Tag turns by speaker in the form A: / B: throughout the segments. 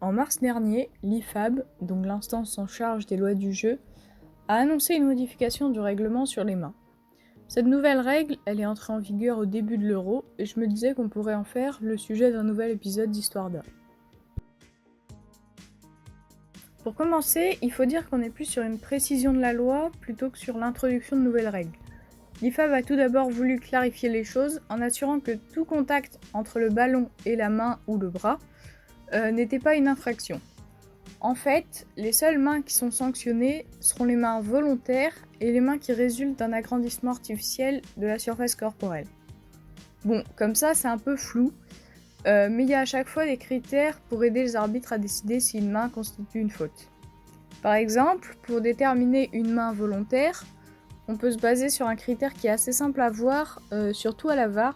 A: En mars dernier, l'IFAB, donc l'instance en charge des lois du jeu, a annoncé une modification du règlement sur les mains. Cette nouvelle règle, elle est entrée en vigueur au début de l'Euro, et je me disais qu'on pourrait en faire le sujet d'un nouvel épisode d'Histoire d'Art. Pour commencer, il faut dire qu'on est plus sur une précision de la loi plutôt que sur l'introduction de nouvelles règles. L'IFAB a tout d'abord voulu clarifier les choses en assurant que tout contact entre le ballon et la main ou le bras n'était pas une infraction. En fait, les seules mains qui sont sanctionnées seront les mains volontaires et les mains qui résultent d'un agrandissement artificiel de la surface corporelle. Bon, comme ça c'est un peu flou, mais il y a à chaque fois des critères pour aider les arbitres à décider si une main constitue une faute. Par exemple, pour déterminer une main volontaire, on peut se baser sur un critère qui est assez simple à voir, surtout à la VAR,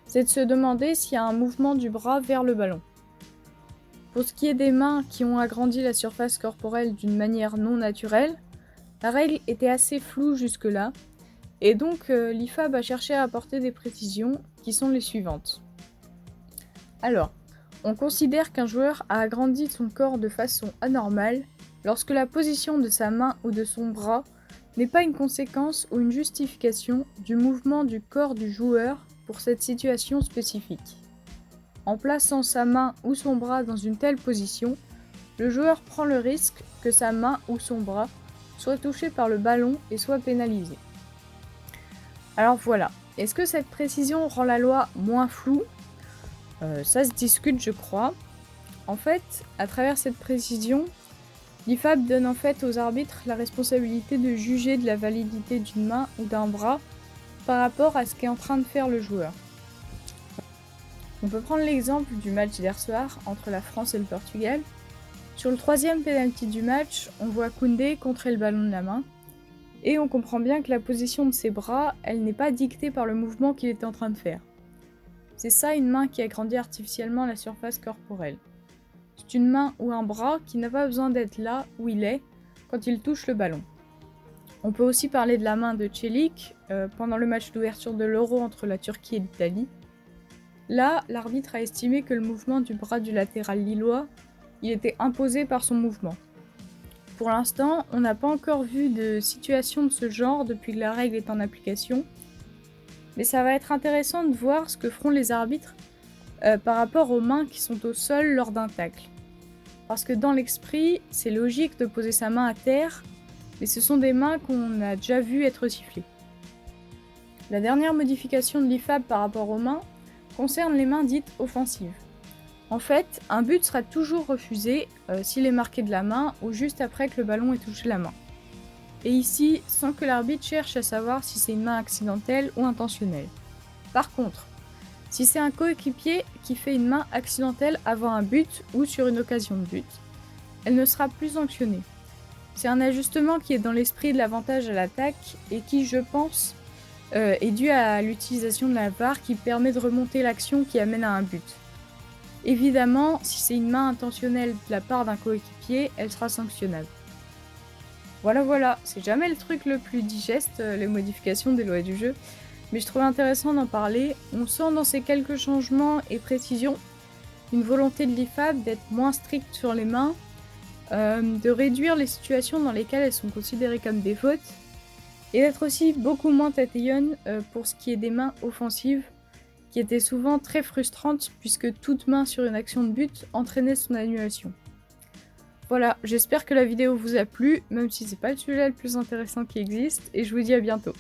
A: c'est de se demander s'il y a un mouvement du bras vers le ballon. Pour ce qui est des mains qui ont agrandi la surface corporelle d'une manière non naturelle, la règle était assez floue jusque-là, et donc l'IFAB a cherché à apporter des précisions qui sont les suivantes. Alors, on considère qu'un joueur a agrandi son corps de façon anormale lorsque la position de sa main ou de son bras n'est pas une conséquence ou une justification du mouvement du corps du joueur pour cette situation spécifique. En plaçant sa main ou son bras dans une telle position, le joueur prend le risque que sa main ou son bras soit touché par le ballon et soit pénalisé. Alors voilà, est-ce que cette précision rend la loi moins floue ? Ça se discute, je crois. En fait, à travers cette précision, l'IFAB donne en fait aux arbitres la responsabilité de juger de la validité d'une main ou d'un bras par rapport à ce qu'est en train de faire le joueur. On peut prendre l'exemple du match d'hier soir entre la France et le Portugal. Sur le troisième penalty du match, on voit Koundé contrer le ballon de la main, et on comprend bien que la position de ses bras, elle n'est pas dictée par le mouvement qu'il était en train de faire. C'est ça une main qui agrandit artificiellement la surface corporelle. C'est une main ou un bras qui n'a pas besoin d'être là où il est quand il touche le ballon. On peut aussi parler de la main de Çelik pendant le match d'ouverture de l'Euro entre la Turquie et l'Italie. Là, l'arbitre a estimé que le mouvement du bras du latéral lillois, il était imposé par son mouvement. Pour l'instant, on n'a pas encore vu de situation de ce genre depuis que la règle est en application, mais ça va être intéressant de voir ce que feront les arbitres par rapport aux mains qui sont au sol lors d'un tacle. Parce que dans l'esprit, c'est logique de poser sa main à terre, mais ce sont des mains qu'on a déjà vues être sifflées. La dernière modification de l'IFAB par rapport aux mains concerne les mains dites offensives. En fait, un but sera toujours refusé s'il est marqué de la main ou juste après que le ballon ait touché la main. Et ici, sans que l'arbitre cherche à savoir si c'est une main accidentelle ou intentionnelle. Par contre, si c'est un coéquipier qui fait une main accidentelle avant un but ou sur une occasion de but, elle ne sera plus sanctionnée. C'est un ajustement qui est dans l'esprit de l'avantage à l'attaque et qui, je pense, est dû à l'utilisation de la VAR qui permet de remonter l'action qui amène à un but. Évidemment, si c'est une main intentionnelle de la part d'un coéquipier, elle sera sanctionnable. Voilà, c'est jamais le truc le plus digeste, les modifications des lois du jeu, mais je trouve intéressant d'en parler. On sent dans ces quelques changements et précisions une volonté de l'IFAB d'être moins stricte sur les mains, de réduire les situations dans lesquelles elles sont considérées comme des fautes, et d'être aussi beaucoup moins tatillonne pour ce qui est des mains offensives, qui étaient souvent très frustrantes puisque toute main sur une action de but entraînait son annulation. Voilà, j'espère que la vidéo vous a plu, même si c'est pas le sujet le plus intéressant qui existe, et je vous dis à bientôt.